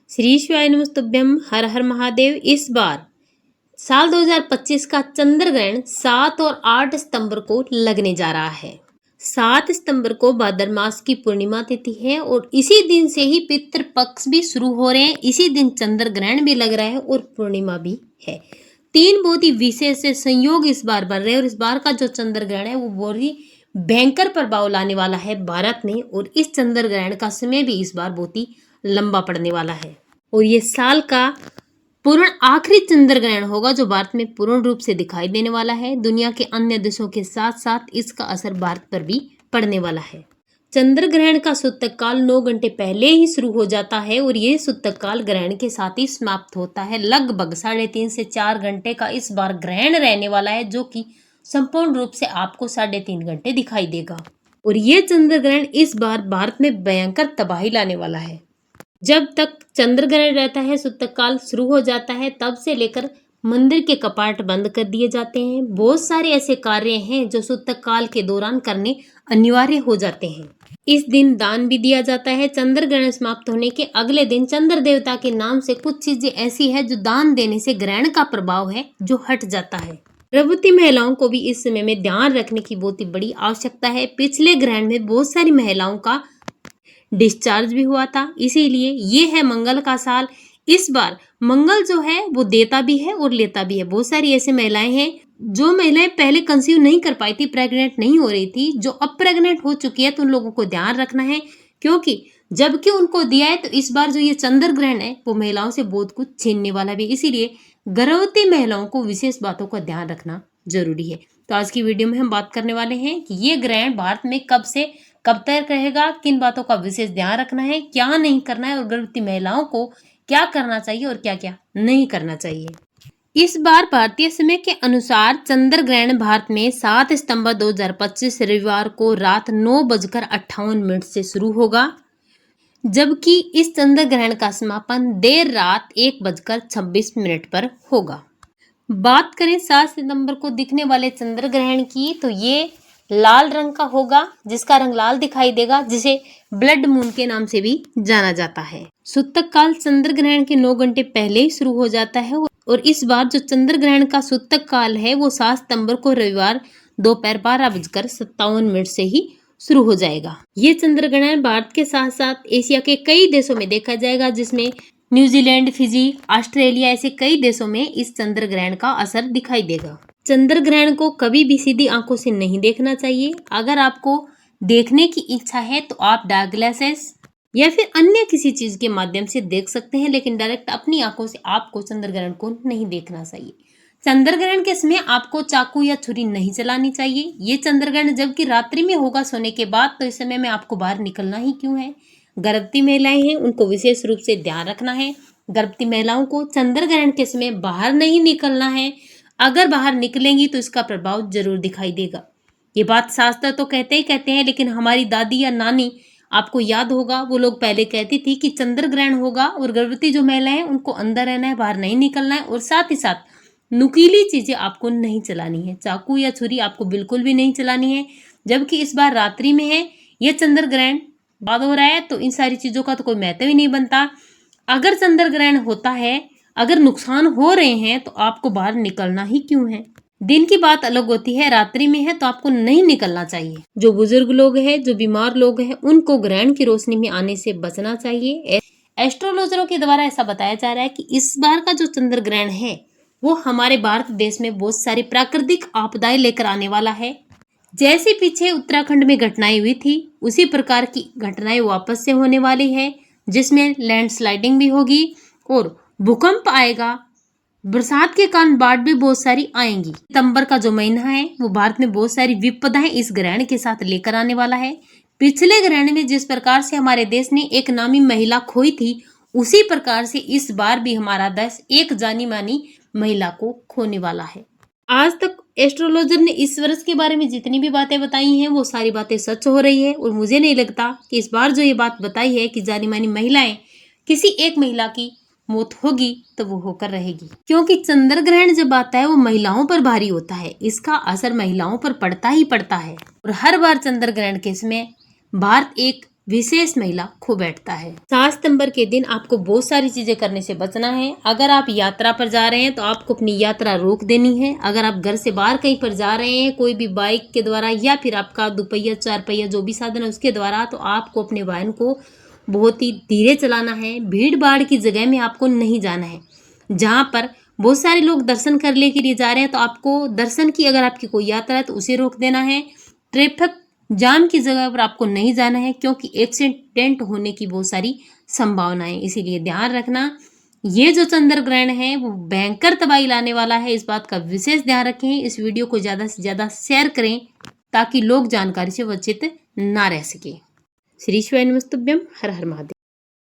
श्री शिवाय नमस्तुभ्यम। हर हर महादेव। इस बार साल 2025 का चंद्र ग्रहण 7 और 8 सितंबर को लगने जा रहा है। 7 सितंबर को भाद्र मास की पूर्णिमा तिथि है और इसी दिन से ही पितृ पक्ष भी शुरू हो रहे हैं। इसी दिन चंद्र ग्रहण भी लग रहा है और पूर्णिमा भी है। तीन बहुत ही विशेष संयोग इस बार बन रहे हैं और इस बार का जो चंद्र ग्रहण है वो बहुत ही भयंकर प्रभाव लाने वाला है भारत में। और इस चंद्र ग्रहण का समय भी इस बार बहुत ही लंबा पड़ने वाला है और ये साल का पूर्ण आखिरी चंद्र ग्रहण होगा जो भारत में पूर्ण रूप से दिखाई देने वाला है। दुनिया के अन्य देशों के साथ साथ इसका असर भारत पर भी पड़ने वाला है। चंद्र ग्रहण का सूतक काल 9 घंटे पहले ही शुरू हो जाता है और ये सूतक काल ग्रहण के साथ ही समाप्त होता है। लगभग 3.5 से 4 घंटे का इस बार ग्रहण रहने वाला है जो कि संपूर्ण रूप से आपको 3.5 घंटे दिखाई देगा। और ये चंद्र ग्रहण इस बार भारत में भयंकर तबाही लाने वाला है। जब तक चंद्र ग्रहण रहता है, सूतक काल शुरू हो जाता है, तब से लेकर मंदिर के कपाट बंद कर दिए जाते हैं। बहुत सारे ऐसे कार्य हैं जो सूतक काल के दौरान करने अनिवार्य हो जाते हैं। इस दिन दान भी दिया जाता है। चंद्र ग्रहण समाप्त होने के अगले दिन चंद्र देवता के नाम से कुछ चीजें ऐसी है जो दान देने से ग्रहण का प्रभाव है जो हट जाता है। गर्भवती महिलाओं को भी इस समय में ध्यान रखने की बहुत ही बड़ी आवश्यकता है। पिछले ग्रहण में बहुत सारी महिलाओं का डिस्चार्ज भी हुआ था, इसीलिए ये है मंगल का साल। इस बार मंगल जो है वो देता भी है और लेता भी है। बहुत सारी ऐसी महिलाएं हैं जो महिलाएं पहले कंसीव नहीं कर पाई थी, प्रेग्नेंट नहीं हो रही थी, जो अब प्रेग्नेंट हो चुकी है, तो उन लोगों को ध्यान रखना है क्योंकि जबकि उनको दिया है तो इस बार जो ये चंद्र ग्रहण है वो महिलाओं से बहुत कुछ छीनने वाला भी। इसीलिए गर्भवती महिलाओं को विशेष बातों का ध्यान रखना जरूरी है। तो आज की वीडियो में हम बात करने वाले हैं कि ये ग्रहण भारत में कब से कब तक रहेगा, किन बातों का विशेष ध्यान रखना है, क्या नहीं करना है और गर्भवती महिलाओं को क्या करना चाहिए और क्या क्या नहीं करना चाहिए। इस बार भारतीय समय के अनुसार चंद्र ग्रहण भारत में 7 सितंबर 2025 रविवार को रात 9:58 से शुरू होगा, जबकि इस चंद्र ग्रहण का समापन देर रात 1:26 पर होगा। बात करें 7 सितंबर को दिखने वाले चंद्र ग्रहण की तो ये लाल रंग का होगा, जिसका रंग लाल दिखाई देगा, जिसे ब्लड मून के नाम से भी जाना जाता है। सूतक काल चंद्र ग्रहण के 9 घंटे पहले ही शुरू हो जाता है और इस बार जो चंद्र ग्रहण का सूतक काल है वो 7 सितंबर को रविवार दोपहर 12:57 से ही शुरू हो जाएगा। ये चंद्र ग्रहण भारत के साथ साथ एशिया के कई देशों में देखा जाएगा, जिसमें न्यूजीलैंड, फिजी, ऑस्ट्रेलिया ऐसे कई देशों में इस चंद्र ग्रहण का असर दिखाई देगा। चंद्र ग्रहण को कभी भी सीधी आंखों से नहीं देखना चाहिए। अगर आपको देखने की इच्छा है तो आप डार्क ग्लासेस या फिर अन्य किसी चीज के माध्यम से देख सकते हैं, लेकिन डायरेक्ट अपनी आंखों से आपको चंद्र ग्रहण को नहीं देखना चाहिए। चंद्र ग्रहण के समय आपको चाकू या छुरी नहीं चलानी चाहिए। ये चंद्र ग्रहण जबकि रात्रि में होगा सोने के बाद, तो इस समय में आपको बाहर निकलना ही क्यों है। गर्भवती महिलाएं हैं उनको विशेष रूप से ध्यान रखना है। गर्भवती महिलाओं को चंद्र ग्रहण के समय बाहर नहीं निकलना है। अगर बाहर निकलेंगी तो इसका प्रभाव जरूर दिखाई देगा। ये बात शास्त्र तो कहते ही कहते हैं, लेकिन हमारी दादी या नानी, आपको याद होगा, वो लोग पहले कहती थी कि चंद्र ग्रहण होगा और गर्भवती जो महिलाएं हैं उनको अंदर रहना है, बाहर नहीं निकलना है और साथ ही साथ नुकीली चीजें आपको नहीं चलानी है। चाकू या छुरी आपको बिल्कुल भी नहीं चलानी है। जबकि इस बार रात्रि में है, यह चंद्र ग्रहण बाद हो रहा है, तो इन सारी चीजों का तो कोई महत्व ही नहीं बनता। अगर चंद्र ग्रहण होता है, अगर नुकसान हो रहे हैं तो आपको बाहर निकलना ही क्यों है। दिन की बात अलग होती है, रात्रि में है तो आपको नहीं निकलना चाहिए। जो बुजुर्ग लोग हैं, जो बीमार लोग हैं, उनको ग्रहण की रोशनी में आने से बचना चाहिए। एस्ट्रोलॉजरों के द्वारा ऐसा बताया जा रहा है कि इस बार का जो चंद्र ग्रहण है वो हमारे भारत देश में बहुत सारी प्राकृतिक आपदाएं लेकर आने वाला है। जैसे पीछे उत्तराखंड में घटनाएं हुई थी, उसी प्रकार की घटनाएं वापस से होने वाली है, जिसमें लैंडस्लाइडिंग भी होगी और भूकंप आएगा। बरसात के कारण बाढ़ भी बहुत सारी आएंगी। सितंबर का जो महीना है वो भारत में बहुत सारी विपदाएं इस ग्रहण के साथ लेकर आने वाला है। पिछले ग्रहण में जिस प्रकार से हमारे देश ने एक नामी महिला खोई थी, उसी प्रकार से इस बार भी हमारा देश एक जानी मानी महिला को खोने वाला है। आज तक एस्ट्रोलॉजर ने इस वर्ष के बारे में जितनी भी बातें बताई हैं वो सारी बातें सच हो रही है और मुझे नहीं लगता कि इस बार जो ये बात बताई है कि जानी मानी महिलाएं, किसी एक महिला की मौत होगी तो वो होकर रहेगी, क्योंकि चंद्र ग्रहण जब आता है वो महिलाओं पर भारी होता है। इसका असर महिलाओं पर पड़ता ही पड़ता है और हर बार चंद्र ग्रहण के समय भारत एक विशेष महिला खो बैठता है। 7 सितंबर के दिन आपको बहुत सारी चीजें करने से बचना है। अगर आप यात्रा पर जा रहे हैं तो आपको अपनी यात्रा रोक देनी है। अगर आप घर से बाहर कहीं पर जा रहे हैं कोई भी बाइक के द्वारा या फिर आपका 2 पहिया 4 पहिया जो भी साधन है उसके द्वारा, तो आपको अपने वाहन को बहुत ही धीरे चलाना है। भीड़ भाड़ की जगह में आपको नहीं जाना है। जहाँ पर बहुत सारे लोग दर्शन करने के लिए जा रहे हैं तो आपको दर्शन की अगर आपकी कोई यात्रा है तो उसे रोक देना है। ट्रैफिक जाम की जगह पर आपको नहीं जाना है क्योंकि एक्सीडेंट होने की बहुत सारी संभावनाएं, इसीलिए ध्यान रखना। ये जो चंद्र ग्रहण है वो भयंकर तबाही लाने वाला है, इस बात का विशेष ध्यान रखें। इस वीडियो को ज़्यादा से ज़्यादा शेयर करें ताकि लोग जानकारी से वंचित ना रह सके। श्री शिवाय नमस्तुभ्यम। हर हर महादेव।